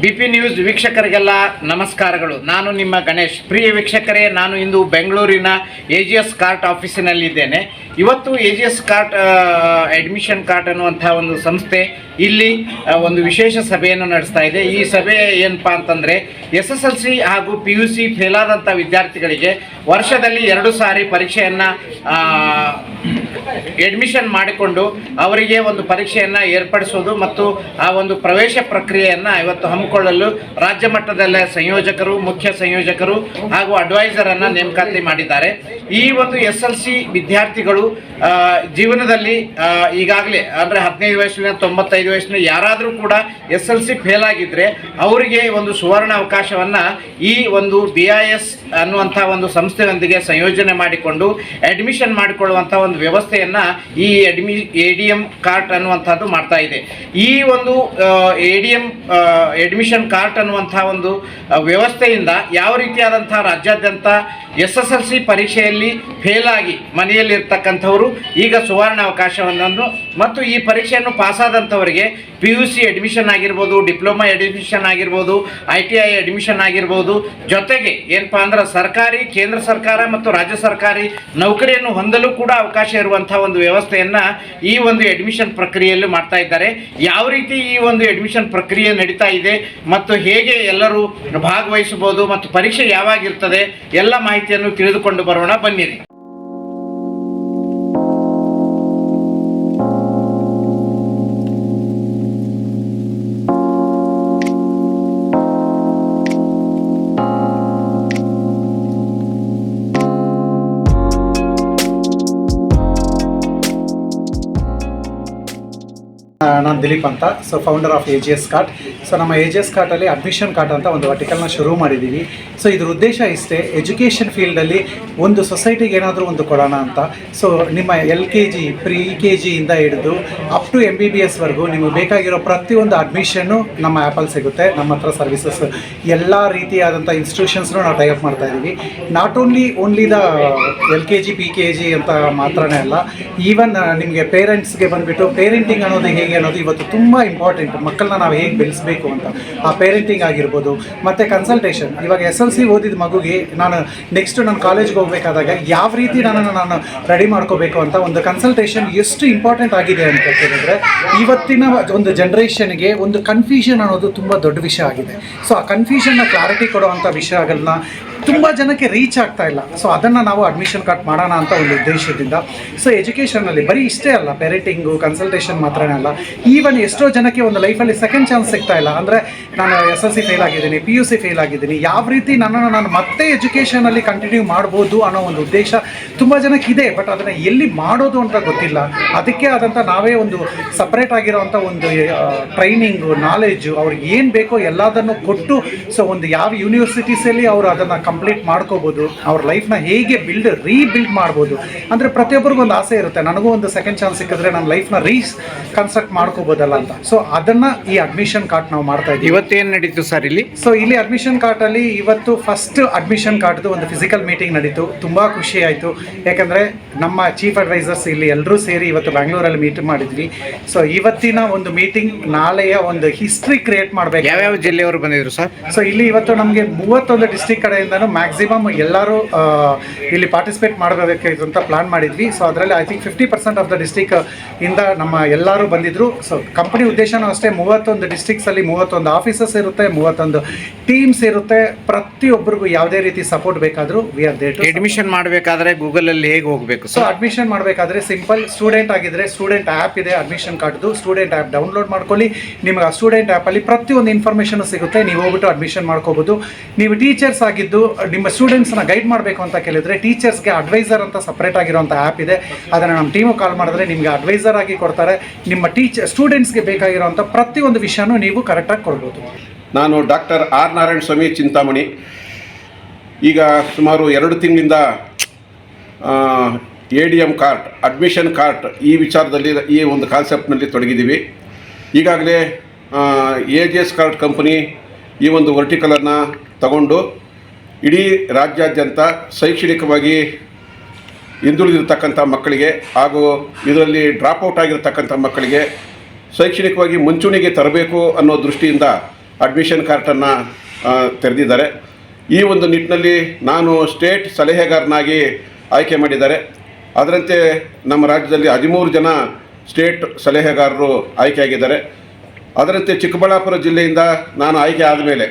BP news ವೀಕ್ಷಕರಿಗೆಲ್ಲ ನಮಸ್ಕಾರಗಳು. ನಾನು ನಿಮ್ಮ ಗಣೇಶ್. ಪ್ರಿಯ ವೀಕ್ಷಕರೇ, ನಾನು ಇಂದು ಬೆಂಗಳೂರಿನ AGS ಕಾರ್ಟ್ ಆಫೀಸಿನಲ್ಲಿದ್ದೇನೆ. ಇವತ್ತು AGS ಕಾರ್ಟ್ ಅಡ್ಮಿಷನ್ ಕಾರ್ಟ್ ಅನ್ನುವಂಥ ಒಂದು ಸಂಸ್ಥೆ ಇಲ್ಲಿ ಒಂದು ವಿಶೇಷ ಸಭೆಯನ್ನು ನಡೆಸ್ತಾ ಇದೆ. ಈ ಸಭೆ ಏನಪ್ಪ ಅಂತಂದರೆ SSLC ಹಾಗೂ PUC ಫೇಲ್ ಆದಂಥ ವಿದ್ಯಾರ್ಥಿಗಳಿಗೆ ವರ್ಷದಲ್ಲಿ 2 ಸಾರಿ ಪರೀಕ್ಷೆಯನ್ನು ಅಡ್ಮಿಷನ್ ಮಾಡಿಕೊಂಡು ಅವರಿಗೆ ಒಂದು ಪರೀಕ್ಷೆಯನ್ನು ಏರ್ಪಡಿಸೋದು ಮತ್ತು ಆ ಒಂದು ಪ್ರವೇಶ ಪ್ರಕ್ರಿಯೆಯನ್ನು ಇವತ್ತು ಹಮ್ಮಿಕೊಳ್ಳಲು ರಾಜ್ಯ ಮಟ್ಟದಲ್ಲೇ ಸಂಯೋಜಕರು, ಮುಖ್ಯ ಸಂಯೋಜಕರು ಹಾಗೂ ಅಡ್ವೈಸರನ್ನು ನೇಮಕಾತಿ ಮಾಡಿದ್ದಾರೆ. ಈ ಒಂದು SLC ವಿದ್ಯಾರ್ಥಿಗಳು ಜೀವನದಲ್ಲಿ ಈಗಾಗಲೇ ಅಂದರೆ 15 ವಯಸ್ಸಿನ 95 ವಯಸ್ಸಿನ ಯಾರಾದರೂ ಕೂಡ SLC ಫೇಲ್ ಆಗಿದ್ದರೆ ಅವರಿಗೆ ಒಂದು ಸುವರ್ಣ ಅವಕಾಶವನ್ನು ಈ ಒಂದು BIS ಅನ್ನುವಂಥ ಒಂದು ಸಂಸ್ಥೆಯೊಂದಿಗೆ ಸಂಯೋಜನೆ ಮಾಡಿಕೊಂಡು ಅಡ್ಮಿಷನ್ ಮಾಡಿಕೊಳ್ಳುವಂಥ ಒಂದು ವ್ಯವಸ್ಥೆಯನ್ನು ಈ ADM ಕಾರ್ಟ್ ಅನ್ನುವಂಥದ್ದು ಮಾಡ್ತಾ ಇದೆ. ಈ ಒಂದು ADM ಅಡ್ಮಿಷನ್ ಕಾರ್ಟ್ ಅನ್ನುವಂಥ ಒಂದು ವ್ಯವಸ್ಥೆಯಿಂದ ಯಾವ ರೀತಿಯಾದಂಥ ರಾಜ್ಯಾದ್ಯಂತ SSLC ಪರೀಕ್ಷೆಯಲ್ಲಿ ಫೇಲ್ ಆಗಿ ಮನೆಯಲ್ಲಿರ್ತಕ್ಕಂಥವರು ಈಗ ಸುವರ್ಣ ಅವಕಾಶವನ್ನು ಮತ್ತು ಈ ಪರೀಕ್ಷೆಯನ್ನು ಪಾಸಾದಂಥವರಿಗೆ PUC ಅಡ್ಮಿಷನ್ ಆಗಿರ್ಬೋದು, ಡಿಪ್ಲೊಮಾ ಅಡ್ಮಿಷನ್ ಆಗಿರ್ಬೋದು, ITI ಅಡ್ಮಿಷನ್ ಆಗಿರ್ಬೋದು, ಜೊತೆಗೆ ಏನಪ್ಪ ಅಂದ್ರೆ ಸರ್ಕಾರಿ, ಕೇಂದ್ರ ಸರ್ಕಾರ ಮತ್ತು ರಾಜ್ಯ ಸರ್ಕಾರಿ ನೌಕರಿಯನ್ನು ಹೊಂದಲು ಕೂಡ ಅವಕಾಶ ಇರುವಂಥ ಒಂದು ವ್ಯವಸ್ಥೆಯನ್ನು ಈ ಒಂದು ಅಡ್ಮಿಷನ್ ಪ್ರಕ್ರಿಯೆಯಲ್ಲಿ ಮಾಡ್ತಾ ಇದ್ದಾರೆ. ಯಾವ ರೀತಿ ಈ ಒಂದು ಅಡ್ಮಿಷನ್ ಪ್ರಕ್ರಿಯೆ ನಡೀತಾ ಇದೆ ಮತ್ತು ಹೇಗೆ ಎಲ್ಲರೂ ಭಾಗವಹಿಸಬಹುದು ಮತ್ತು ಪರೀಕ್ಷೆ ಯಾವಾಗಿರ್ತದೆ ಎಲ್ಲ ಮಾಹಿತಿಯನ್ನು ತಿಳಿದುಕೊಂಡು ಬರೋಣ, ಬನ್ನಿರಿ. ನಾನು ದಿಲೀಪ್ ಅಂತ, ಫೌಂಡರ್ ಆಫ್ AGS ಕಾರ್ಟ್. ನಮ್ಮ AGS ಕಾರ್ಟಲ್ಲಿ ಅಡ್ಮಿಷನ್ ಕಾರ್ಟ್ ಅಂತ ಒಂದು ವರ್ಟಿಕಲ್ನ ಶುರು ಮಾಡಿದ್ದೀವಿ. ಇದ್ರ ಉದ್ದೇಶ ಇಷ್ಟೇ, ಎಜುಕೇಷನ್ ಫೀಲ್ಡಲ್ಲಿ ಒಂದು ಸೊಸೈಟಿಗೆ ಏನಾದರೂ ಒಂದು ಕೊಡೋಣ ಅಂತ. ನಿಮ್ಮ LKG, pre-KG ಇಂದ ಹಿಡಿದು ಅಪ್ ಟು MBBS ನಿಮಗೆ ಬೇಕಾಗಿರೋ ಪ್ರತಿಯೊಂದು ಅಡ್ಮಿಷನ್ನು ನಮ್ಮ ಆ್ಯಪಲ್ಲಿ ಸಿಗುತ್ತೆ. ನಮ್ಮ ಹತ್ರ ಸರ್ವಿಸಸ್ ಎಲ್ಲ ರೀತಿಯಾದಂಥ ಇನ್ಸ್ಟಿಟ್ಯೂಷನ್ಸ್ನು ನಾವು ಟೈಅಪ್ ಮಾಡ್ತಾ ಇದ್ದೀವಿ. Not only the LKG, PKG ಅಂತ ಮಾತ್ರನೇ ಅಲ್ಲ, ಈವನ್ ನಿಮಗೆ ಪೇರೆಂಟ್ಸ್ಗೆ ಬಂದುಬಿಟ್ಟು ಪೇರೆಂಟಿಂಗ್ ಅನ್ನೋದು ಹೇಗೆ ಅನ್ನೋದು ಇವತ್ತು ತುಂಬ ಇಂಪಾರ್ಟೆಂಟ್. ಮಕ್ಕಳನ್ನ ನಾವು ಹೇಗೆ ಬೆಳೆಸಬೇಕು ಅಂತ ಆ ಪೇರೆಂಟಿಂಗ್ ಆಗಿರ್ಬೋದು. ಮತ್ತು ಕನ್ಸಲ್ಟೇಷನ್, ಇವಾಗ SLC ಓದಿದ ಮಗುಗೆ ನಾನು ನೆಕ್ಸ್ಟ್ ನನ್ನ ಕಾಲೇಜ್ಗೆ ಹೋಗಬೇಕಾದಾಗ ಯಾವ ರೀತಿ ನಾನು ರೆಡಿ ಮಾಡ್ಕೋಬೇಕು ಅಂತ ಒಂದು ಕನ್ಸಲ್ಟೇಷನ್ ಎಷ್ಟು ಇಂಪಾರ್ಟೆಂಟ್ ಆಗಿದೆ ಅಂತ ಹೇಳಿದ್ರೆ, ಇವತ್ತಿನ ಒಂದು ಜನ್ರೇಷನ್ಗೆ ಒಂದು ಕನ್ಫ್ಯೂಷನ್ ಅನ್ನೋದು ತುಂಬ ದೊಡ್ಡ ವಿಷಯ ಆಗಿದೆ. ಆ ಕನ್ಫ್ಯೂಷನ್ನ ಕ್ಲಾರಿಟಿ ಕೊಡುವಂಥ ವಿಷಯಗಳನ್ನ ತುಂಬ ಜನಕ್ಕೆ ರೀಚ್ ಆಗ್ತಾ ಇಲ್ಲ. ಅದನ್ನು ನಾವು ಅಡ್ಮಿಷನ್ ಕಾರ್ಟ್ ಮಾಡೋಣ ಅಂತ ಒಂದು ಉದ್ದೇಶದಿಂದ. ಎಜುಕೇಷನಲ್ಲಿ ಬರೀ ಇಷ್ಟೇ ಅಲ್ಲ, ಪೇರೆಂಟಿಂಗು, ಕನ್ಸಲ್ಟೇಷನ್ ಮಾತ್ರನೇ ಅಲ್ಲ, ಈವನ್ ಎಷ್ಟೋ ಜನಕ್ಕೆ ಒಂದು ಲೈಫಲ್ಲಿ ಸೆಕೆಂಡ್ ಚಾನ್ಸ್ ಸಿಗ್ತಾ ಇಲ್ಲ. ಅಂದರೆ ನಾನು SLC ಫೇಲ್ ಆಗಿದ್ದೀನಿ, PUC ಫೇಲ್ ಆಗಿದ್ದೀನಿ, ಯಾವ ರೀತಿ ನಾನು ಮತ್ತೆ ಎಜುಕೇಷನಲ್ಲಿ ಕಂಟಿನ್ಯೂ ಮಾಡ್ಬೋದು ಅನ್ನೋ ಒಂದು ಉದ್ದೇಶ ತುಂಬ ಜನಕ್ಕಿದೆ. ಬಟ್ ಅದನ್ನು ಎಲ್ಲಿ ಮಾಡೋದು ಅಂತ ಗೊತ್ತಿಲ್ಲ. ಅದಕ್ಕೆ ಆದಂಥ ನಾವೇ ಒಂದು ಸಪ್ರೇಟ್ ಆಗಿರೋವಂಥ ಒಂದು ಟ್ರೈನಿಂಗು, ನಾಲೆಜು, ಅವ್ರಿಗೆ ಏನು ಬೇಕೋ ಎಲ್ಲದನ್ನು ಕೊಟ್ಟು ಒಂದು ಯಾವ ಯೂನಿವರ್ಸಿಟೀಸಲ್ಲಿ ಅವರು ಅದನ್ನು ಕಂಪ್ಲೀಟ್ ಮಾಡ್ಕೋಬೋದು, ಅವ್ರ ಲೈಫ್ನ ಹೇಗೆ ರೀಬಿಲ್ಡ್ ಮಾಡ್ಬೋದು. ಅಂದರೆ ಪ್ರತಿಯೊಬ್ಬರಿಗೂ ಒಂದು ಆಸೆ ಇರುತ್ತೆ, ನನಗೂ ಒಂದು ಸೆಕೆಂಡ್ ಚಾನ್ಸ್ ಸಿಕ್ಕಿದ್ರೆ ನನ್ನ ಲೈಫ್ನ ಕನ್ಸ್ಟ್ರಕ್ಟ್ ಮಾಡ್ಕೋಬೋದಲ್ಲ ಅಂತ. ಅದನ್ನು ಈ ಅಡ್ಮಿಷನ್ ಕಾರ್ಟ್ ನಾವು ಮಾಡ್ತಾ ಇದ್ದೀವಿ. ಇವತ್ತೇನು ನಡೀತು ಸರ್ ಇಲ್ಲಿ? ಇಲ್ಲಿ ಅಡ್ಮಿಷನ್ ಕಾರ್ಟಲ್ಲಿ ಇವತ್ತು ಫಸ್ಟ್ ಅಡ್ಮಿಷನ್ ಕಾರ್ಟ್ದು ಒಂದು ಫಿಸಿಕಲ್ ಮೀಟಿಂಗ್ ನಡೀತು. ತುಂಬ ಖುಷಿ ಆಯಿತು, ಯಾಕಂದರೆ ನಮ್ಮ ಚೀಫ್ ಅಡ್ವೈಸರ್ಸ್ ಇಲ್ಲಿ ಎಲ್ಲರೂ ಸೇರಿ ಇವತ್ತು ಬ್ಯಾಂಗ್ಳೂರಲ್ಲಿ ಮೀಟ್ ಮಾಡಿದ್ವಿ. ಇವತ್ತಿನ ಒಂದು ಮೀಟಿಂಗ್ ನಾಳೆಯ ಒಂದು ಹಿಸ್ಟ್ರಿ ಕ್ರಿಯೇಟ್ ಮಾಡಬೇಕು. ಯಾವ್ಯಾವ ಜಿಲ್ಲೆಯವರು ಬಂದಿದ್ರು ಸರ್? ಇಲ್ಲಿ ಇವತ್ತು ನಮಗೆ 31 ಡಿಸ್ಟ್ರಿಕ್ಟ್ ಕಡೆಯಿಂದ ಮ್ಯಾಕ್ಸಿಮಮ್ ಎಲ್ಲರೂ ಇಲ್ಲಿ ಪಾರ್ಟಿಸಿಪೇಟ್ ಮಾಡಬೇಕು ಅಂತ ಪ್ಲಾನ್ ಮಾಡಿದ್ವಿ. ಅದರಲ್ಲಿ I think 50% of the district ಇಂದ ನಮ್ಮ ಎಲ್ಲರೂ ಬಂದಿದ್ರು. ಕಂಪನಿ ಉದ್ದೇಶನೂ ಅಷ್ಟೇ, 31 ಡಿಸ್ಟ್ರಿಕ್ಟ್ಸಲ್ಲಿ 31 ಆಫೀಸಸ್ ಇರುತ್ತೆ, 31 ಟೀಮ್ಸ್ ಇರುತ್ತೆ. ಪ್ರತಿಯೊಬ್ಬರಿಗೂ ಯಾವುದೇ ರೀತಿ ಸಪೋರ್ಟ್ ಬೇಕಾದರೂ we are there to. Admission ಮಾಡಬೇಕಾದ್ರೆ ಗೂಗಲಲ್ಲಿ ಹೇಗೆ ಹೋಗಬೇಕು? ಅಡ್ಮಿಷನ್ ಮಾಡಬೇಕಾದ್ರೆ ಸಿಂಪಲ್, ಸ್ಟೂಡೆಂಟ್ ಆಗಿದ್ರೆ ಸ್ಟೂಡೆಂಟ್ ಆ್ಯಪ್ ಇದೆ ಅಡ್ಮಿಷನ್ ಕಾರ್ಡ್ದು, ಸ್ಟೂಡೆಂಟ್ ಆ್ಯಪ್ ಡೌನ್ಲೋಡ್ ಮಾಡ್ಕೊಳ್ಳಿ. ನಿಮಗೆ ಆ ಸ್ಟೂಡೆಂಟ್ ಆ್ಯಪಲ್ಲಿ ಪ್ರತಿಯೊಂದು ಇನ್ಫಾರ್ಮೇಷನ್ ಸಿಗುತ್ತೆ, ನೀವು ಹೋಗ್ಬಿಟ್ಟು ಅಡ್ಮಿಷನ್ ಮಾಡ್ಕೋಬೋದು. ನೀವು ಟೀಚರ್ಸ್ ಆಗಿದ್ದು ನಿಮ್ಮ ಸ್ಟೂಡೆಂಟ್ಸ್ನ ಗೈಡ್ ಮಾಡಬೇಕು ಅಂತ ಕೇಳಿದ್ರೆ ಟೀಚರ್ಸ್ಗೆ ಅಡ್ವೈಸರ್ ಅಂತ ಸಪ್ರೇಟ್ ಆಗಿರೋಂಥ ಆ್ಯಪ್ ಇದೆ. ಅದನ್ನು ನಮ್ಮ ಟೀಮು ಕಾಲ್ ಮಾಡಿದ್ರೆ ನಿಮಗೆ ಅಡ್ವೈಸರ್ ಆಗಿ ಕೊಡ್ತಾರೆ. ನಿಮ್ಮ ಸ್ಟೂಡೆಂಟ್ಸ್ಗೆ ಬೇಕಾಗಿರೋಂಥ ಪ್ರತಿಯೊಂದು ವಿಷಯನೂ ನೀವು ಕರೆಕ್ಟಾಗಿ ಕೊಡ್ಬೋದು. ನಾನು ಡಾಕ್ಟರ್ ಆರ್ ನಾರಾಯಣ ಸ್ವಾಮಿ ಚಿಂತಾಮಣಿ. ಈಗ ಸುಮಾರು 2 ತಿಂಗಳಿಂದ ADM ಕಾರ್ಟ್, ಅಡ್ಮಿಷನ್ ಕಾರ್ಟ್ ಈ ವಿಚಾರದಲ್ಲಿ, ಈ ಒಂದು ಕಾನ್ಸೆಪ್ಟ್ನಲ್ಲಿ ತೊಡಗಿದ್ದೀವಿ. ಈಗಾಗಲೇ AGS ಕಾರ್ಟ್ ಕಂಪನಿ ಈ ಒಂದು ವರ್ಟಿಕಲನ್ನು ತಗೊಂಡು ಇಡೀ ರಾಜ್ಯಾದ್ಯಂತ ಶೈಕ್ಷಣಿಕವಾಗಿ ಹಿಂದುಳಿದಿರ್ತಕ್ಕಂಥ ಮಕ್ಕಳಿಗೆ ಹಾಗೂ ಇದರಲ್ಲಿ ಡ್ರಾಪ್ಔಟ್ ಆಗಿರ್ತಕ್ಕಂಥ ಮಕ್ಕಳಿಗೆ ಶೈಕ್ಷಣಿಕವಾಗಿ ಮುಂಚೂಣಿಗೆ ತರಬೇಕು ಅನ್ನೋ ದೃಷ್ಟಿಯಿಂದ ಅಡ್ಮಿಷನ್ ಕಾರ್ಟನ್ನು ತೆರೆದಿದ್ದಾರೆ. ಈ ಒಂದು ನಿಟ್ಟಿನಲ್ಲಿ ನಾನು ಸ್ಟೇಟ್ ಸಲಹೆಗಾರನಾಗಿ ಆಯ್ಕೆ ಮಾಡಿದ್ದಾರೆ. ಅದರಂತೆ ನಮ್ಮ ರಾಜ್ಯದಲ್ಲಿ 13 ಜನ ಸ್ಟೇಟ್ ಸಲಹೆಗಾರರು ಆಯ್ಕೆಯಾಗಿದ್ದಾರೆ. ಅದರಂತೆ ಚಿಕ್ಕಬಳ್ಳಾಪುರ ಜಿಲ್ಲೆಯಿಂದ ನಾನು ಆಯ್ಕೆ ಆದಮೇಲೆ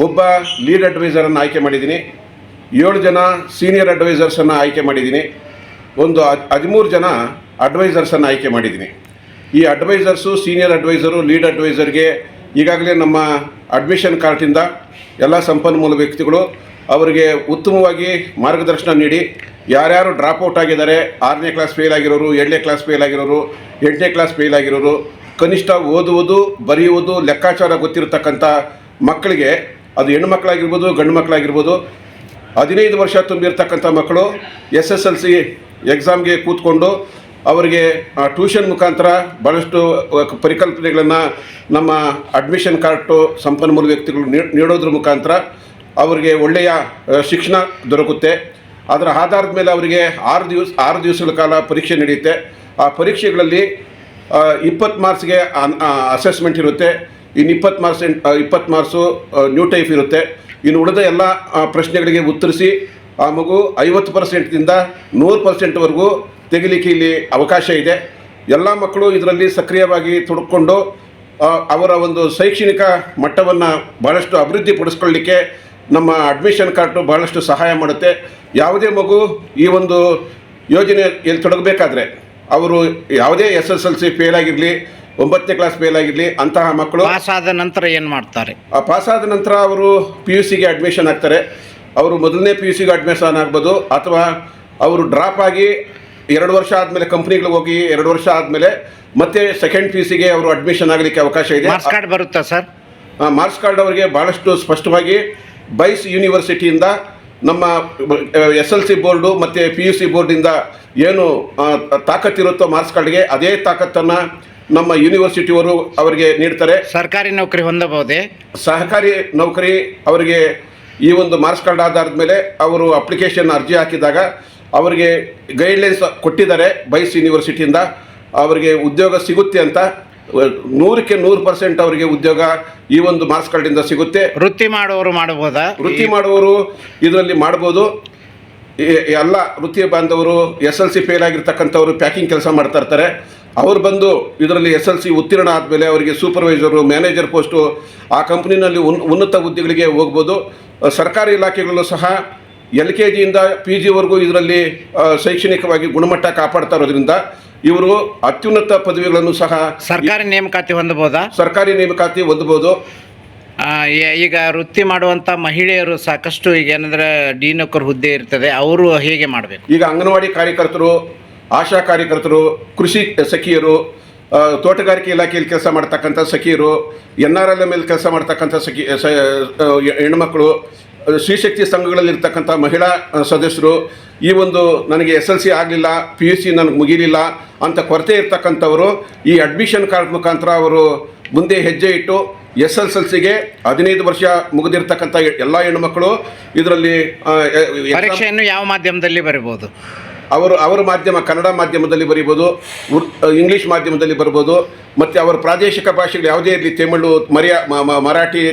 ಒಬ್ಬ ಲೀಡ್ ಅಡ್ವೈಸರನ್ನು ಆಯ್ಕೆ ಮಾಡಿದ್ದೀನಿ, 7 ಜನ ಸೀನಿಯರ್ ಅಡ್ವೈಸರ್ಸನ್ನು ಆಯ್ಕೆ ಮಾಡಿದ್ದೀನಿ, ಒಂದು 13 ಜನ ಅಡ್ವೈಸರ್ಸನ್ನು ಆಯ್ಕೆ ಮಾಡಿದ್ದೀನಿ. ಈ ಅಡ್ವೈಸರ್ಸು, ಸೀನಿಯರ್ ಅಡ್ವೈಸರು, ಲೀಡ್ ಅಡ್ವೈಸರ್ಗೆ ಈಗಾಗಲೇ ನಮ್ಮ ಅಡ್ಮಿಷನ್ ಕಾರ್ಟಿಂದ ಎಲ್ಲ ಸಂಪನ್ಮೂಲ ವ್ಯಕ್ತಿಗಳು ಅವರಿಗೆ ಉತ್ತಮವಾಗಿ ಮಾರ್ಗದರ್ಶನ ನೀಡಿ ಯಾರ್ಯಾರು ಡ್ರಾಪ್ಔಟ್ ಆಗಿದ್ದಾರೆ, 6ನೇ ಕ್ಲಾಸ್ ಫೇಲ್ ಆಗಿರೋರು, 7ನೇ ಕ್ಲಾಸ್ ಫೇಲ್ ಆಗಿರೋರು, 8ನೇ ಕ್ಲಾಸ್ ಫೇಲ್ ಆಗಿರೋರು, ಕನಿಷ್ಠ ಓದುವುದು ಬರೆಯುವುದು ಲೆಕ್ಕಾಚಾರ ಗೊತ್ತಿರತಕ್ಕಂಥ ಮಕ್ಕಳಿಗೆ, ಅದು ಹೆಣ್ಣು ಮಕ್ಕಳಾಗಿರ್ಬೋದು ಗಂಡು ಮಕ್ಕಳಾಗಿರ್ಬೋದು, 15 ವರ್ಷ ತುಂಬಿರ್ತಕ್ಕಂಥ ಮಕ್ಕಳು SSLC ಎಕ್ಸಾಮ್ಗೆ ಕೂತ್ಕೊಂಡು ಅವರಿಗೆ ಟ್ಯೂಷನ್ ಮುಖಾಂತರ ಭಾಳಷ್ಟು ಪರಿಕಲ್ಪನೆಗಳನ್ನು ನಮ್ಮ ಅಡ್ಮಿಷನ್ ಕಾರ್ಟು ಸಂಪನ್ಮೂಲ ವ್ಯಕ್ತಿಗಳು ನೀಡೋದ್ರ ಮುಖಾಂತರ ಅವರಿಗೆ ಒಳ್ಳೆಯ ಶಿಕ್ಷಣ ದೊರಕುತ್ತೆ. ಅದರ ಆಧಾರದ ಮೇಲೆ ಅವರಿಗೆ 6 ದಿವಸಗಳ ಕಾಲ ಪರೀಕ್ಷೆ ನಡೆಯುತ್ತೆ. ಆ ಪರೀಕ್ಷೆಗಳಲ್ಲಿ 20 ಮಾರ್ಕ್ಸ್ಗೆ ಅಸೆಸ್ಮೆಂಟ್ ಇರುತ್ತೆ, ಇನ್ನು 20 ಮಾರ್ಕ್ಸು ನ್ಯೂ ಟೈಪ್ ಇರುತ್ತೆ. ಇನ್ನು ಉಳಿದ ಎಲ್ಲ ಪ್ರಶ್ನೆಗಳಿಗೆ ಉತ್ತರಿಸಿ ಆ ಮಗು 50%ದಿಂದ 100%ವರೆಗೂ ತೆಗಿಲಿಕ್ಕೆ ಇಲ್ಲಿ ಅವಕಾಶ ಇದೆ. ಎಲ್ಲ ಮಕ್ಕಳು ಇದರಲ್ಲಿ ಸಕ್ರಿಯವಾಗಿ ತೊಡಕೊಂಡು ಅವರ ಒಂದು ಶೈಕ್ಷಣಿಕ ಮಟ್ಟವನ್ನು ಭಾಳಷ್ಟು ಅಭಿವೃದ್ಧಿಪಡಿಸ್ಕೊಳ್ಳಿಕ್ಕೆ ನಮ್ಮ ಅಡ್ಮಿಷನ್ ಕಾರ್ಟು ಭಾಳಷ್ಟು ಸಹಾಯ ಮಾಡುತ್ತೆ. ಯಾವುದೇ ಮಗು ಈ ಒಂದು ಯೋಜನೆಯಲ್ಲಿ ತೊಡಗಬೇಕಾದ್ರೆ ಅವರು ಯಾವುದೇ SSLC ಫೇಲ್ ಆಗಿರಲಿ, 9ನೇ ಕ್ಲಾಸ್ ಫೇಲ್ ಆಗಿರಲಿ, ಅಂತಹ ಮಕ್ಕಳು ಪಾಸಾದ ನಂತರ ಏನು ಮಾಡ್ತಾರೆ? ಪಾಸಾದ ನಂತರ ಅವರು PUCಗೆ ಅಡ್ಮಿಷನ್ ಆಗ್ತಾರೆ. ಅವರು ಮೊದಲನೇ PUCಗೆ ಅಡ್ಮಿಷನ್ ಆಗ್ಬೋದು, ಅಥವಾ ಅವರು ಡ್ರಾಪ್ ಆಗಿ 2 ವರ್ಷ ಆದಮೇಲೆ ಕಂಪ್ನಿಗಳಿಗೆ ಹೋಗಿ 2 ವರ್ಷ ಆದಮೇಲೆ ಮತ್ತೆ ಸೆಕೆಂಡ್ PUCಗೆ ಅವರು ಅಡ್ಮಿಷನ್ ಆಗಲಿಕ್ಕೆ ಅವಕಾಶ ಇದೆ. ಮಾರ್ಕ್ಸ್ ಕಾರ್ಡ್ ಬರುತ್ತಾ ಸರ್? ಮಾರ್ಕ್ಸ್ ಕಾರ್ಡ್ ಅವರಿಗೆ ಭಾಳಷ್ಟು ಸ್ಪಷ್ಟವಾಗಿ ಬೈಸ್ ಯೂನಿವರ್ಸಿಟಿಯಿಂದ ನಮ್ಮ SLC ಬೋರ್ಡು ಮತ್ತು PUC ಬೋರ್ಡಿಂದ ಏನು ತಾಕತ್ತಿರುತ್ತೋ ಮಾರ್ಕ್ಸ್ ಕಾರ್ಡ್ಗೆ ಅದೇ ತಾಕತ್ತನ್ನು ನಮ್ಮ ಯೂನಿವರ್ಸಿಟಿಯವರು ಅವರಿಗೆ ನೀಡ್ತಾರೆ. ಸರ್ಕಾರಿ ನೌಕರಿ ಹೊಂದಬಹುದೇ? ಸಹಕಾರಿ ನೌಕರಿ ಅವರಿಗೆ ಈ ಒಂದು ಮಾರ್ಕ್ಸ್ ಕಾರ್ಡ್ ಆಧಾರದ ಮೇಲೆ ಅವರು ಅಪ್ಲಿಕೇಶನ್ ಅರ್ಜಿ ಹಾಕಿದಾಗ ಅವರಿಗೆ ಗೈಡ್ಲೈನ್ಸ್ ಕೊಟ್ಟಿದ್ದಾರೆ ಬೈಸ್ ಯೂನಿವರ್ಸಿಟಿಯಿಂದ, ಅವರಿಗೆ ಉದ್ಯೋಗ ಸಿಗುತ್ತೆ ಅಂತ. 100ಕ್ಕೆ 100% ಅವರಿಗೆ ಉದ್ಯೋಗ ಈ ಒಂದು ಮಾರ್ಕ್ಸ್ ಕಾರ್ಡಿಂದ ಸಿಗುತ್ತೆ. ವೃತ್ತಿ ಮಾಡುವವರು ಮಾಡಬಹುದಾ? ವೃತ್ತಿ ಮಾಡುವವರು ಇದರಲ್ಲಿ ಮಾಡ್ಬೋದು. ಎಲ್ಲ ವೃತ್ತಿ ಬಾಂಧವರು SLC ಫೇಲ್ ಆಗಿರ್ತಕ್ಕಂಥವ್ರು ಪ್ಯಾಕಿಂಗ್ ಕೆಲಸ ಮಾಡ್ತಾ ಇರ್ತಾರೆ. ಅವ್ರು ಬಂದು ಇದರಲ್ಲಿ SLC ಉತ್ತೀರ್ಣ ಆದಮೇಲೆ ಅವರಿಗೆ ಸೂಪರ್ವೈಸರು, ಮ್ಯಾನೇಜರ್ ಪೋಸ್ಟು ಆ ಕಂಪ್ನಿನಲ್ಲಿ ಉನ್ನತ ಹುದ್ದೆಗಳಿಗೆ ಹೋಗ್ಬೋದು. ಸರ್ಕಾರಿ ಇಲಾಖೆಗಳಲ್ಲೂ ಸಹ LKGಯಿಂದ PGವರೆಗೂ ಇದರಲ್ಲಿ ಶೈಕ್ಷಣಿಕವಾಗಿ ಗುಣಮಟ್ಟ ಕಾಪಾಡ್ತಾ ಇರೋದ್ರಿಂದ ಇವರು ಅತ್ಯುನ್ನತ ಪದವಿಗಳನ್ನು ಸಹ ಸರ್ಕಾರಿ ನೇಮಕಾತಿ ಹೊಂದಬಹುದಾ? ಸರ್ಕಾರಿ ನೇಮಕಾತಿ ಹೊಂದಬಹುದು. ಈಗ ವೃತ್ತಿ ಮಾಡುವಂಥ ಮಹಿಳೆಯರು ಸಾಕಷ್ಟು, ಈಗ ಏನಂದ್ರೆ ಡಿ ನೌಕರ್ ಹುದ್ದೆ ಇರ್ತದೆ, ಅವರು ಹೇಗೆ ಮಾಡಬೇಕು? ಈಗ ಅಂಗನವಾಡಿ ಕಾರ್ಯಕರ್ತರು, ಆಶಾ ಕಾರ್ಯಕರ್ತರು, ಕೃಷಿ ಸಖಿಯರು, ತೋಟಗಾರಿಕೆ ಇಲಾಖೆಯಲ್ಲಿ ಕೆಲಸ ಮಾಡ್ತಕ್ಕಂಥ ಸಖಿಯರು, NRLM ಕೆಲಸ ಮಾಡ್ತಕ್ಕಂಥ ಹೆಣ್ಮಕ್ಳು, ಶ್ರೀಶಕ್ತಿ ಸಂಘಗಳಲ್ಲಿರ್ತಕ್ಕಂಥ ಮಹಿಳಾ ಸದಸ್ಯರು, ಈ ಒಂದು ನನಗೆ SLC ಆಗಲಿಲ್ಲ, PUC ನನಗೆ ಮುಗಿಲಿಲ್ಲ ಅಂತ ಕೊರತೆ ಇರ್ತಕ್ಕಂಥವರು ಈ ಅಡ್ಮಿಷನ್ ಕಾರ್ಡ್ ಮುಖಾಂತರ ಅವರು ಮುಂದೆ ಹೆಜ್ಜೆ ಇಟ್ಟು SSLCಗೆ 15 ವರ್ಷ ಮುಗಿದಿರ್ತಕ್ಕಂಥ ಎಲ್ಲ ಹೆಣ್ಣುಮಕ್ಕಳು ಇದರಲ್ಲಿ ಪರೀಕ್ಷೆಯನ್ನು ಯಾವ ಮಾಧ್ಯಮದಲ್ಲಿ ಬರೀಬಹುದು? ಅವರ ಮಾಧ್ಯಮ ಕನ್ನಡ ಮಾಧ್ಯಮದಲ್ಲಿ ಬರೀಬೋದು, ಇಂಗ್ಲೀಷ್ ಮಾಧ್ಯಮದಲ್ಲಿ ಬರ್ಬೋದು, ಮತ್ತು ಅವರ ಪ್ರಾದೇಶಿಕ ಭಾಷೆಗಳು ಯಾವುದೇ ಇರಲಿ, ತಮಿಳು, ಮರಾಠಿ,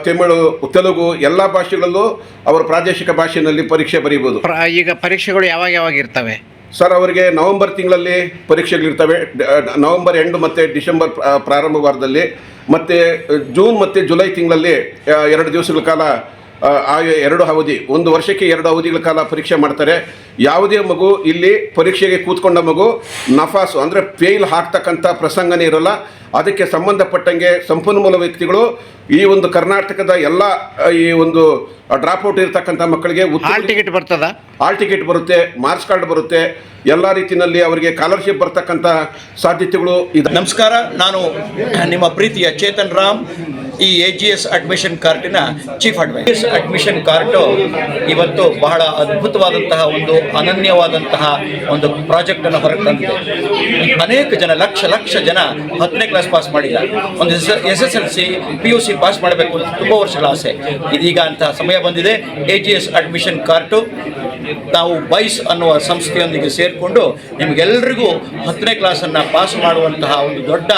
ತಮಿಳು, ತೆಲುಗು ಎಲ್ಲ ಭಾಷೆಗಳಲ್ಲೂ ಅವರ ಪ್ರಾದೇಶಿಕ ಭಾಷೆಯಲ್ಲಿ ಪರೀಕ್ಷೆ ಬರೀಬೋದು. ಈಗ ಪರೀಕ್ಷೆಗಳು ಯಾವಾಗ ಇರ್ತವೆ ಸರ್? ಅವರಿಗೆ ನವೆಂಬರ್ ತಿಂಗಳಲ್ಲಿ ಪರೀಕ್ಷೆಗಳಿರ್ತವೆ, ನವೆಂಬರ್ ಎಂಡ್ ಮತ್ತು ಡಿಸೆಂಬರ್ ಪ್ರಾರಂಭ ವಾರದಲ್ಲಿ, ಮತ್ತು ಜೂನ್ ಮತ್ತು ಜುಲೈ ತಿಂಗಳಲ್ಲಿ 2 ದಿವಸಗಳ ಕಾಲ ಆ 2 ಅವಧಿ, 1 ವರ್ಷಕ್ಕೆ 2 ಅವಧಿಗಳ ಕಾಲ ಪರೀಕ್ಷೆ ಮಾಡ್ತಾರೆ. ಯಾವುದೇ ಮಗು ಇಲ್ಲಿ ಪರೀಕ್ಷೆಗೆ ಕೂತ್ಕೊಂಡ ಮಗು ನಫಾಸು ಅಂದರೆ ಫೇಲ್ ಆಗ್ತಕ್ಕಂಥ ಪ್ರಸಂಗನೇ ಇರೋಲ್ಲ. ಅದಕ್ಕೆ ಸಂಬಂಧಪಟ್ಟಂಗೆ ಸಂಪನ್ಮೂಲ ವ್ಯಕ್ತಿಗಳು ಈ ಒಂದು ಕರ್ನಾಟಕದ ಎಲ್ಲ ಈ ಒಂದು ಡ್ರಾಪ್ಔಟ್ ಇರ್ತಕ್ಕಂಥ ಮಕ್ಕಳಿಗೆ ಹಾಲ್ ಟಿಕೆಟ್ ಬರ್ತದ? ಹಾಲ್ ಟಿಕೆಟ್ ಬರುತ್ತೆ, ಮಾರ್ಕ್ಸ್ ಕಾರ್ಡ್ ಬರುತ್ತೆ, ಎಲ್ಲ ರೀತಿಯಲ್ಲಿ ಅವರಿಗೆ ಸ್ಕಾಲರ್ಶಿಪ್ ಬರ್ತಕ್ಕಂಥ ಸಾಧ್ಯತೆಗಳು ಇದೆ. ನಮಸ್ಕಾರ, ನಾನು ನಿಮ್ಮ ಪ್ರೀತಿಯ ಚೇತನ್ ರಾಮ್, ಈ AGS ಅಡ್ಮಿಷನ್ ಕಾರ್ಟಿನ ಚೀಫ್ ಅಡ್ವೈಸರ್. ಅಡ್ಮಿಷನ್ ಕಾರ್ಟು ಇವತ್ತು ಬಹಳ ಅದ್ಭುತವಾದಂತಹ ಒಂದು ಅನನ್ಯವಾದಂತಹ ಒಂದು ಪ್ರಾಜೆಕ್ಟನ್ನು ಹೊರಗೆ ತಂದಿದೆ. ಅನೇಕ ಜನ, ಲಕ್ಷ ಜನ 10ನೇ ಕ್ಲಾಸ್ ಪಾಸ್ ಮಾಡಿದ್ದಾರೆ. ಒಂದು SSLC PUC ಪಾಸ್ ಮಾಡಬೇಕು ಅಂತ ತುಂಬ ವರ್ಷಗಳ ಆಸೆ. ಇದೀಗ ಅಂತಹ ಸಮಯ ಬಂದಿದೆ. AGS ಅಡ್ಮಿಷನ್ ಕಾರ್ಟು ನಾವು ಬೈಸ್ ಅನ್ನುವ ಸಂಸ್ಥೆಯೊಂದಿಗೆ ಸೇರಿಕೊಂಡು ನಿಮಗೆಲ್ಲರಿಗೂ 10ನೇ ಕ್ಲಾಸನ್ನು ಪಾಸ್ ಮಾಡುವಂತಹ ಒಂದು ದೊಡ್ಡ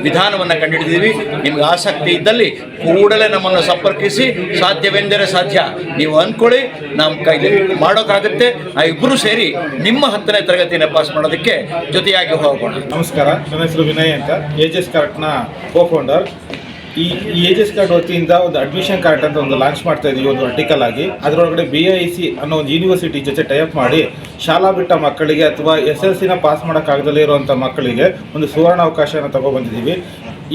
ವಿಧಾನವನ್ನು ಕಂಡುಹಿಡಿದೀವಿ. ನಿಮಗೆ ಆಸಕ್ತಿ ಇದ್ದಲ್ಲಿ ಕೂಡಲೇ ನಮ್ಮನ್ನು ಸಂಪರ್ಕಿಸಿ, ಸಾಧ್ಯವೆಂದರೆ ಸಾಧ್ಯ ನೀವು ಅಂದ್ಕೊಳ್ಳಿ, ನಮ್ಮ ಕೈಲಿ ಮಾಡೋಕ್ಕಾಗುತ್ತೆ. ನಾವಿಬ್ಬರೂ ಸೇರಿ ನಿಮ್ಮ 10ನೇ ತರಗತಿಯನ್ನು ಪಾಸ್ ಮಾಡೋದಕ್ಕೆ ಜೊತೆಯಾಗಿ ಹೋಗೋಣ. ನಮಸ್ಕಾರ, ನನ್ನ ಹೆಸರು ವಿನಯ್ ಅಂತ, ಏಜಸ್ ಕಾರ್ಟ್ನ ಕೋ-ಫೌಂಡರ್. ಈ ಏಜಸ್ ಕಾರ್ಟ್ ವತಿಯಿಂದ ಒಂದು ಅಡ್ಮಿಷನ್ ಕಾರ್ಟ್ ಅಂತ ಒಂದು ಲಾಂಚ್ ಮಾಡ್ತಾ ಇದ್ದೀವಿ, ಒಂದು ಆರ್ಟಿಕಲ್ ಆಗಿ. ಅದರೊಳಗಡೆ BIC ಅನ್ನೋ ಒಂದು ಯೂನಿವರ್ಸಿಟಿ ಜೊತೆ ಟೈಅಪ್ ಮಾಡಿ ಶಾಲಾ ಬಿಟ್ಟ ಮಕ್ಕಳಿಗೆ ಅಥವಾ SLCನ ಪಾಸ್ ಮಾಡೋಕ್ಕಾಗದಲ್ಲೇ ಇರುವಂಥ ಮಕ್ಕಳಿಗೆ ಒಂದು ಸುವರ್ಣ ಅವಕಾಶನ ತಗೊಬಂದಿದ್ದೀವಿ.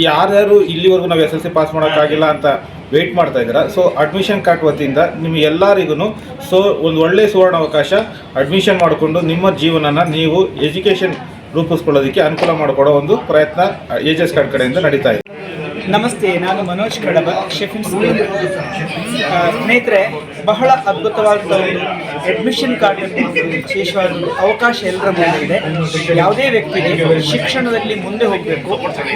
ಯಾರ್ಯಾರು ಇಲ್ಲಿವರೆಗೂ ನಾವು SLC ಪಾಸ್ ಮಾಡೋಕ್ಕಾಗಿಲ್ಲ ಅಂತ ವೆಯ್ಟ್ ಮಾಡ್ತಾ ಇದ್ದೀರಾ, ಸೊ ಅಡ್ಮಿಷನ್ ಕಾರ್ಟ್ ವತಿಯಿಂದ ನಿಮಗೆ ಎಲ್ಲರಿಗೂ ಒಂದು ಒಳ್ಳೆಯ ಸುವರ್ಣ ಅವಕಾಶ. ಅಡ್ಮಿಷನ್ ಮಾಡಿಕೊಂಡು ನಿಮ್ಮ ಜೀವನನ ನೀವು ಎಜುಕೇಷನ್ ರೂಪಿಸ್ಕೊಳ್ಳೋದಕ್ಕೆ ಅನುಕೂಲ ಮಾಡಿಕೊಡೋ ಒಂದು ಪ್ರಯತ್ನ ಏಜಸ್ ಕಾರ್ಟ್ ಕಡೆಯಿಂದ ನಡೀತಾ ಇದೆ. ನಮಸ್ತೆ, ನಾನು ಮನೋಜ್ ಕಡಬ, ಶೆಫಿನ್ ಸ್ಕೂಲ್. ಸ್ನೇಹಿತರೆ, ಬಹಳ ಅದ್ಭುತವಾದ ಒಂದು ಅಡ್ಮಿಷನ್ ಕಾರ್ಡ್ ವಿಶೇಷವಾದ ಒಂದು ಅವಕಾಶ ಎಲ್ಲರ ಮುಂದೆ ಇದೆ. ಯಾವುದೇ ವ್ಯಕ್ತಿಗೆ ಶಿಕ್ಷಣದಲ್ಲಿ ಮುಂದೆ ಹೋಗಬೇಕು,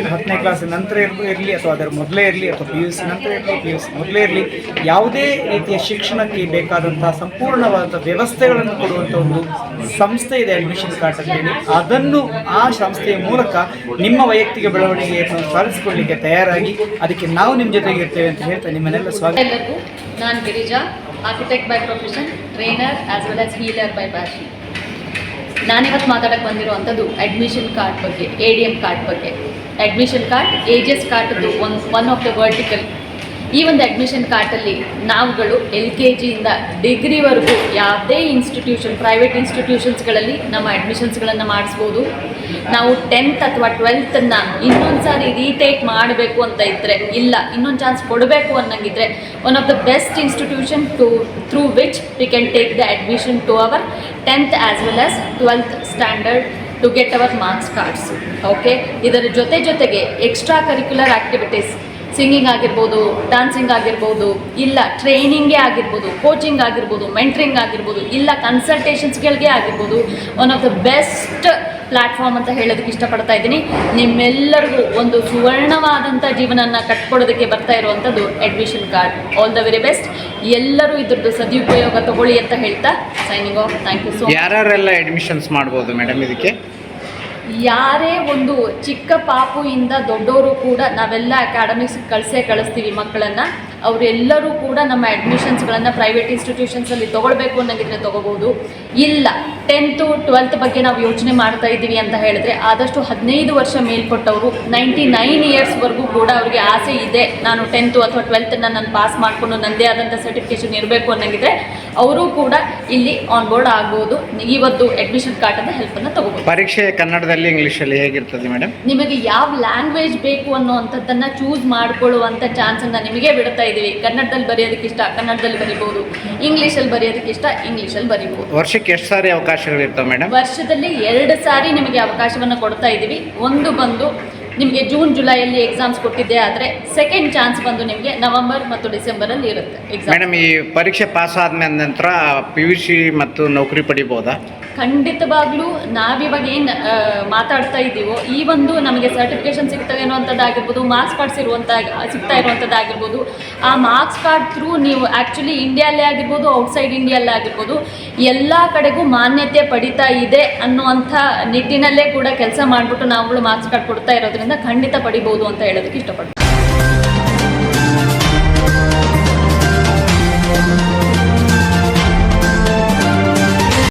10ನೇ ಕ್ಲಾಸ್ ನಂತರ ಇರಲಿ ಅಥವಾ ಅದರ ಮೊದಲೇ ಇರಲಿ ಅಥವಾ PUC ನಂತರ ಇರಲಿ, PUC ಮೊದಲೇ ಇರಲಿ, ಯಾವುದೇ ರೀತಿಯ ಶಿಕ್ಷಣಕ್ಕೆ ಬೇಕಾದಂತಹ ಸಂಪೂರ್ಣವಾದ ವ್ಯವಸ್ಥೆಗಳನ್ನು ಕೊಡುವಂಥ ಒಂದು ಸಂಸ್ಥೆ ಇದೆ ಅಡ್ಮಿಷನ್ ಕಾರ್ಡ್ ಅಂತೇಳಿ. ಅದನ್ನು ಆ ಸಂಸ್ಥೆಯ ಮೂಲಕ ನಿಮ್ಮ ವೈಯಕ್ತಿಕ ಬೆಳವಣಿಗೆಯನ್ನು ಸಾಧಿಸಿಕೊಳ್ಳಲಿಕ್ಕೆ ತಯಾರಾಗಿ ಅದಕ್ಕೆ ನಾವು ನಿಮ್ಮ ಜೊತೆಗೆ ಇರ್ತೇವೆ ಅಂತ ಹೇಳ್ತಾ ನಿಮ್ಮನ್ನೆಲ್ಲ ಸ್ವಾಗತ. ಎಲ್ಲರಿಗೂ ನಾನು Girija, architect by profession, trainer as well as healer by passion. ನಾನಿವತ್ತು ಮಾತಾಡೋಕ್ಕೆ ಬಂದಿರುವಂಥದ್ದು ಅಡ್ಮಿಷನ್ ಕಾರ್ಡ್ ಬಗ್ಗೆ, ADM ಕಾರ್ಡ್ ಬಗ್ಗೆ. ಅಡ್ಮಿಷನ್ ಕಾರ್ಡ್ ಏಜಸ್ ಕಾರ್ಡ್ದು ಒನ್ ಆಫ್ ದ ವರ್ಟಿಕಲ್. ಈ ಒಂದು ಅಡ್ಮಿಷನ್ ಕಾರ್ಟಲ್ಲಿ ನಾವುಗಳು LKGಯಿಂದ ಡಿಗ್ರಿವರೆಗೂ ಯಾವುದೇ ಇನ್ಸ್ಟಿಟ್ಯೂಷನ್, ಪ್ರೈವೇಟ್ ಇನ್ಸ್ಟಿಟ್ಯೂಷನ್ಸ್ಗಳಲ್ಲಿ ನಮ್ಮ ಅಡ್ಮಿಷನ್ಸ್ಗಳನ್ನು ಮಾಡಿಸ್ಬೋದು. ನಾವು 10th ಅಥವಾ 12th ಇನ್ನೊಂದು ಸಾರಿ ರೀಟೇಕ್ ಮಾಡಬೇಕು ಅಂತ ಇದ್ದರೆ, ಇಲ್ಲ ಇನ್ನೊಂದು ಚಾನ್ಸ್ ಕೊಡಬೇಕು ಅನ್ನಂಗಿದ್ರೆ, one of the best institution through which we can take the admission to our 10th as well as 12th standard to get our marks cards. Okay, ಇದರ ಜೊತೆಗೆ ಎಕ್ಸ್ಟ್ರಾ ಕರಿಕ್ಯುಲರ್ ಆ್ಯಕ್ಟಿವಿಟೀಸ್, ಸಿಂಗಿಂಗ್ ಆಗಿರ್ಬೋದು, dancing ಆಗಿರ್ಬೋದು, ಇಲ್ಲ ಟ್ರೈನಿಂಗೇ ಆಗಿರ್ಬೋದು, coaching ಆಗಿರ್ಬೋದು, mentoring ಆಗಿರ್ಬೋದು, ಇಲ್ಲ ಕನ್ಸಲ್ಟೇಷನ್ಸ್ಗಳಿಗೆ ಆಗಿರ್ಬೋದು, one of the best platform ಅಂತ ಹೇಳೋದಕ್ಕೆ ಇಷ್ಟಪಡ್ತಾ ಇದ್ದೀನಿ. ನಿಮ್ಮೆಲ್ಲರಿಗೂ ಒಂದು ಸುವರ್ಣವಾದಂಥ ಜೀವನನ ಕಟ್ಕೊಡೋದಕ್ಕೆ ಬರ್ತಾ ಇರುವಂಥದ್ದು admission card. All the very best. ಎಲ್ಲರೂ ಇದ್ರದ್ದು ಸದುಪಯೋಗ ತಗೊಳ್ಳಿ ಅಂತ ಹೇಳ್ತಾ signing off. Thank you so much. ಯಾರ್ಯಾರೆಲ್ಲ ಅಡ್ಮಿಷನ್ಸ್ ಮಾಡ್ಬೋದು ಮೇಡಮ್ ಇದಕ್ಕೆ? ಯಾರೇ ಒಂದು ಚಿಕ್ಕ ಪಾಪುಯಿಂದ ದೊಡ್ಡವರು ಕೂಡ ನಾವೆಲ್ಲ ಅಕಾಡೆಮಿಕ್ಸ್ ಕಳಿಸ್ತೀವಿ ಮಕ್ಕಳನ್ನು. ಅವರೆಲ್ಲರೂ ಕೂಡ ನಮ್ಮ ಅಡ್ಮಿಷನ್ಸ್ಗಳನ್ನು ಪ್ರೈವೇಟ್ ಇನ್ಸ್ಟಿಟ್ಯೂಷನ್ಸಲ್ಲಿ ತೊಗೊಳ್ಬೇಕು ಅನ್ನೋಂಗಿದ್ರೆ ತೊಗೋಬೋದು. ಇಲ್ಲ 10th 12th ಬಗ್ಗೆ ನಾವು ಯೋಚನೆ ಮಾಡ್ತಾ ಇದ್ದೀವಿ ಅಂತ ಹೇಳಿದ್ರೆ, ಆದಷ್ಟು 15 ವರ್ಷ ಮೇಲ್ಪಟ್ಟವರು 99 ಇಯರ್ಸ್ವರೆಗೂ ಕೂಡ ಅವ್ರಿಗೆ ಆಸೆ ಇದೆ, ನಾನು 10th ಅಥವಾ 12th ನಾನು ಪಾಸ್ ಮಾಡಿಕೊಂಡು ನನ್ನದೇ ಆದಂಥ ಸರ್ಟಿಫಿಕೇಷನ್ ಇರಬೇಕು ಅನ್ನೋಂಗಿದ್ರೆ ಅವರು ಕೂಡ ಇಲ್ಲಿ ಆನ್ ಬೋರ್ಡ್ ಆಗ್ಬೋದು. ಇವತ್ತು ಅಡ್ಮಿಷನ್ ಕಾರ್ಡನ್ನು ಹೆಲ್ಪನ್ನು ತೊಗೋಬೋದು. ಪರೀಕ್ಷೆ ಕನ್ನಡದಲ್ಲಿ ಇಂಗ್ಲೀಷಲ್ಲಿ ಹೇಗಿರ್ತದೆ ಮೇಡಮ್? ನಿಮಗೆ ಯಾವ ಲ್ಯಾಂಗ್ವೇಜ್ ಬೇಕು ಅನ್ನೋವಂಥದ್ದನ್ನು ಚೂಸ್ ಮಾಡಿಕೊಳ್ಳುವಂಥ ಚಾನ್ಸನ್ನು ನಿಮಗೆ ಬಿಡ್ತಾ ಇದ್ದೀವಿ. ಕನ್ನಡದಲ್ಲಿ ಬರೆಯೋದಕ್ಕೆ ಇಷ್ಟ ಕನ್ನಡದಲ್ಲಿ ಬರಿಬೋದು, ಇಂಗ್ಲೀಷಲ್ಲಿ ಬರೆಯೋದಕ್ಕೆ ಇಷ್ಟ ಇಂಗ್ಲೀಷಲ್ಲಿ ಬರಿಬೋದು. ವರ್ಷಕ್ಕೆ ಎಷ್ಟು ಸಾರಿ ಅವಕಾಶಗಳಿರ್ತವೆ ಮೇಡಮ್? ವರ್ಷದಲ್ಲಿ 2 ಸಾರಿ ನಿಮಗೆ ಅವಕಾಶವನ್ನು ಕೊಡ್ತಾ ಇದ್ದೀವಿ. ಒಂದು ಬಂದು ನಿಮಗೆ ಜೂನ್ ಜುಲೈಯಲ್ಲಿ ಎಕ್ಸಾಮ್ಸ್ ಕೊಟ್ಟಿದ್ದೆ ಆದರೆ, ಸೆಕೆಂಡ್ ಚಾನ್ಸ್ ಬಂದು ನಿಮಗೆ ನವೆಂಬರ್ ಮತ್ತು ಡಿಸೆಂಬರಲ್ಲಿ ಇರುತ್ತೆ ಎಕ್ಸಾಮ್. ಮೇಡಮ್, ಈ ಪರೀಕ್ಷೆ ಪಾಸ್ ಆದ ನಂತರ PUC ಮತ್ತು ನೌಕರಿ ಪಡಿಬೋದಾ? ಖಂಡಿತವಾಗ್ಲೂ ನಾವಿವಾಗ ಏನು ಮಾತಾಡ್ತಾ ಇದ್ದೀವೋ, ಈ ಒಂದು ನಮಗೆ ಸರ್ಟಿಫಿಕೇಷನ್ ಸಿಗ್ತವೆ ಅನ್ನುವಂಥದ್ದಾಗಿರ್ಬೋದು, ಮಾರ್ಕ್ಸ್ ಕಾರ್ಡ್ಸ್ ಸಿಗ್ತಾ ಇರುವಂಥದ್ದಾಗಿರ್ಬೋದು, ಆ ಮಾರ್ಕ್ಸ್ ಕಾರ್ಡ್ ಥ್ರೂ ನೀವು ಆ್ಯಕ್ಚುಲಿ ಇಂಡಿಯಲ್ಲೇ ಆಗಿರ್ಬೋದು, ಔಟ್ಸೈಡ್ ಇಂಡಿಯಲ್ಲೇ ಆಗಿರ್ಬೋದು, ಎಲ್ಲ ಕಡೆಗೂ ಮಾನ್ಯತೆ ಪಡಿತಾ ಇದೆ ಅನ್ನುವಂಥ ನಿಟ್ಟಿನಲ್ಲೇ ಕೂಡ ಕೆಲಸ ಮಾಡಿಬಿಟ್ಟು ನಾವುಗಳು ಮಾರ್ಕ್ಸ್ ಕಾರ್ಡ್ ಕೊಡ್ತಾ ಇರೋದ್ರಿಂದ ಖಂಡಿತ ಪಡಿಬೋದು ಅಂತ ಹೇಳೋದಕ್ಕೆ ಇಷ್ಟಪಡ್ತೀನಿ.